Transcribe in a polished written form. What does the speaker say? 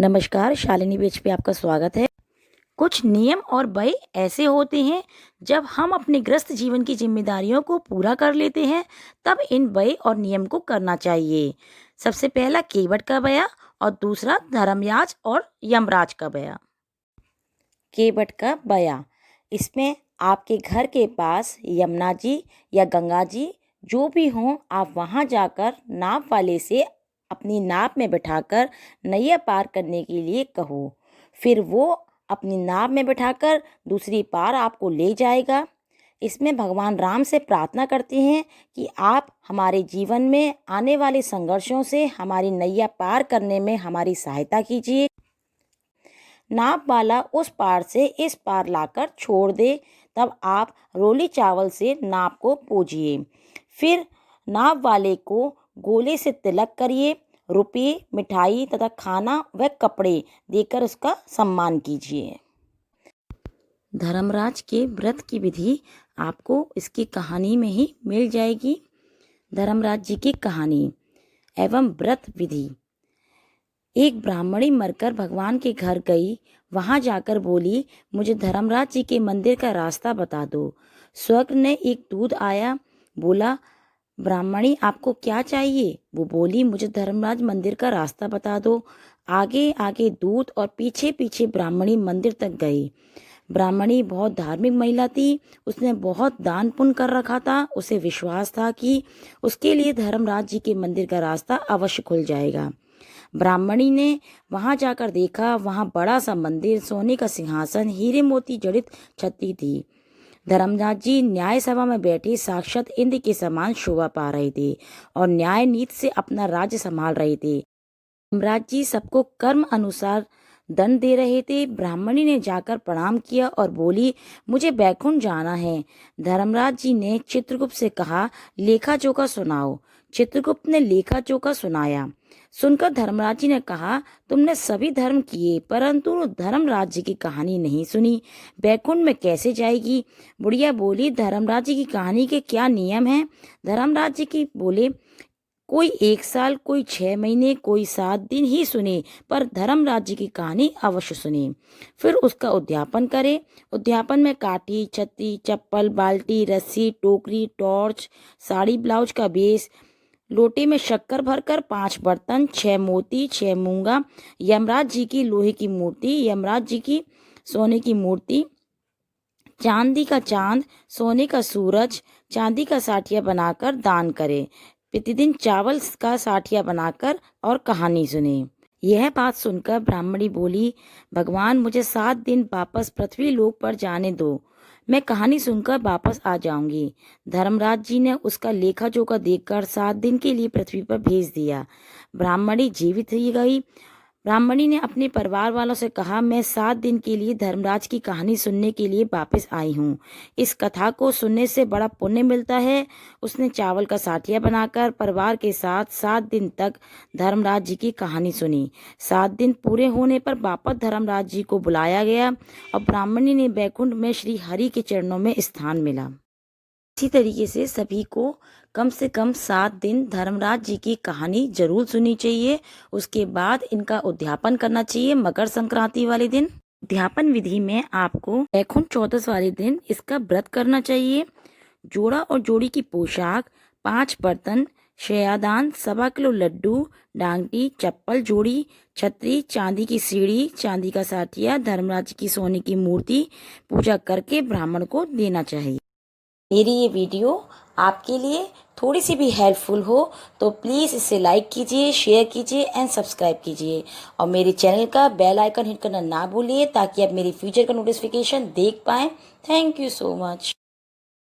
नमस्कार, शालिनी पेज पे आपका स्वागत है। कुछ नियम और भय ऐसे होते हैं, जब हम अपने ग्रस्त जीवन की जिम्मेदारियों को पूरा कर लेते हैं, तब इन भय और नियम को करना चाहिए। सबसे पहला केवट का बया और दूसरा धर्मराज और यमराज का बया। केवट का बया, इसमें आपके घर के पास यमुना जी या गंगा जी जो भी हों, आप वहाँ जाकर नाव वाले से अपनी नाव में बिठाकर नैया पार करने के लिए कहो। फिर वो अपनी नाव में बिठाकर दूसरी पार आपको ले जाएगा। इसमें भगवान राम से प्रार्थना करते हैं कि आप हमारे जीवन में आने वाले संघर्षों से हमारी नैया पार करने में हमारी सहायता कीजिए। नाव वाला उस पार से इस पार लाकर छोड़ दे, तब आप रोली चावल से नाव को पूजिए। फिर नाव वाले को गोले से तिलक करिए, रुपये, मिठाई तथा खाना व कपड़े देकर उसका सम्मान कीजिए। धर्मराज के व्रत की विधि आपको इसकी कहानी में ही मिल जाएगी। धर्मराज जी की कहानी एवं व्रत विधि। एक ब्राह्मणी मरकर भगवान के घर गई। वहां जाकर बोली, मुझे धर्मराज जी के मंदिर का रास्ता बता दो। स्वर्ग ने एक दूत आया, बोला, ब्राह्मणी आपको क्या चाहिए? वो बोली, मुझे धर्मराज मंदिर का रास्ता बता दो। आगे आगे दूत और पीछे पीछे ब्राह्मणी मंदिर तक गई। ब्राह्मणी बहुत धार्मिक महिला थी। उसने बहुत दान पुण्य कर रखा था। उसे विश्वास था कि उसके लिए धर्मराज जी के मंदिर का रास्ता अवश्य खुल जाएगा। ब्राह्मणी ने वहां जाकर देखा, वहां बड़ा सा मंदिर, सोने का सिंहासन, हीरे मोती जड़ित छतरी थी। धर्मराज जी न्याय सभा में बैठे साक्षात इंद्र के समान शोभा पा रहे थे और न्याय नीति से अपना राज्य संभाल रहे थे। धर्मराज जी सबको कर्म अनुसार दंड दे रहे थे। ब्राह्मणी ने जाकर प्रणाम किया और बोली, मुझे बैकुंठ जाना है। धर्मराज जी ने चित्रगुप्त से कहा, लेखा जोखा सुनाओ। चित्रगुप्त ने लेखा जोखा सुनाया। सुनकर धर्मराज जी ने कहा, तुमने सभी धर्म किए परंतु धर्मराज जी की कहानी नहीं सुनी, बैकुंठ में कैसे जाएगी? बुढ़िया बोली, धर्मराज जी की कहानी के क्या नियम हैं? धर्मराज जी की बोले, कोई 1 साल, कोई 6 महीने, कोई 7 दिन ही सुने, पर धर्मराज जी की कहानी अवश्य सुने। फिर उसका उद्यापन करे। उद्यापन में काठी, छतरी, चप्पल, बाल्टी, रस्सी, टोकरी, टॉर्च, साड़ी, ब्लाउज का बेस, लोटे में शक्कर भरकर 5 बर्तन, 6 मोती, 6 मूंगा, यमराज जी की लोहे की मूर्ति, यमराज जी की सोने की मूर्ति, चांदी का चांद, सोने का सूरज, चांदी का साठिया बनाकर दान करे। प्रतिदिन चावल का साठिया बनाकर और कहानी सुने। यह बात सुनकर ब्राह्मणी बोली, भगवान मुझे 7 दिन वापस पृथ्वी लोक पर जाने दो, मैं कहानी सुनकर वापस आ जाऊंगी। धर्मराज जी ने उसका लेखा जोखा देखकर 7 दिन के लिए पृथ्वी पर भेज दिया। ब्राह्मणी जीवित ही गई। ब्राह्मणी ने अपने परिवार वालों से कहा, मैं 7 दिन के लिए धर्मराज की कहानी सुनने के लिए वापस आई हूँ। इस कथा को सुनने से बड़ा पुण्य मिलता है। उसने चावल का साठिया बनाकर परिवार के साथ 7 दिन तक धर्मराज जी की कहानी सुनी। 7 दिन पूरे होने पर वापस धर्मराज जी को बुलाया गया और ब्राह्मणी ने बैकुंठ में श्री हरि के चरणों में स्थान मिला। इसी तरीके से सभी को कम से कम 7 दिन धर्मराज जी की कहानी जरूर सुननी चाहिए। उसके बाद इनका उद्यापन करना चाहिए मकर संक्रांति वाले दिन। उद्यापन विधि में आपको बैकुंठ चौदस वाले दिन इसका व्रत करना चाहिए। जोड़ा और जोड़ी की पोशाक, 5 बर्तन, शयादान, 1.25 किलो लड्डू, डांगटी, चप्पल जोड़ी, छतरी, चांदी की सीढ़ी, चांदी का साठिया, धर्मराज की सोने की मूर्ति पूजा करके ब्राह्मण को देना चाहिए। मेरी ये वीडियो आपके लिए थोड़ी सी भी हेल्पफुल हो तो प्लीज़ इसे लाइक कीजिए, शेयर कीजिए एंड सब्सक्राइब कीजिए और मेरे चैनल का बेल आइकन हिट करना ना भूलिए ताकि आप मेरी फ्यूचर का नोटिफिकेशन देख पाएँ। Thank you so much.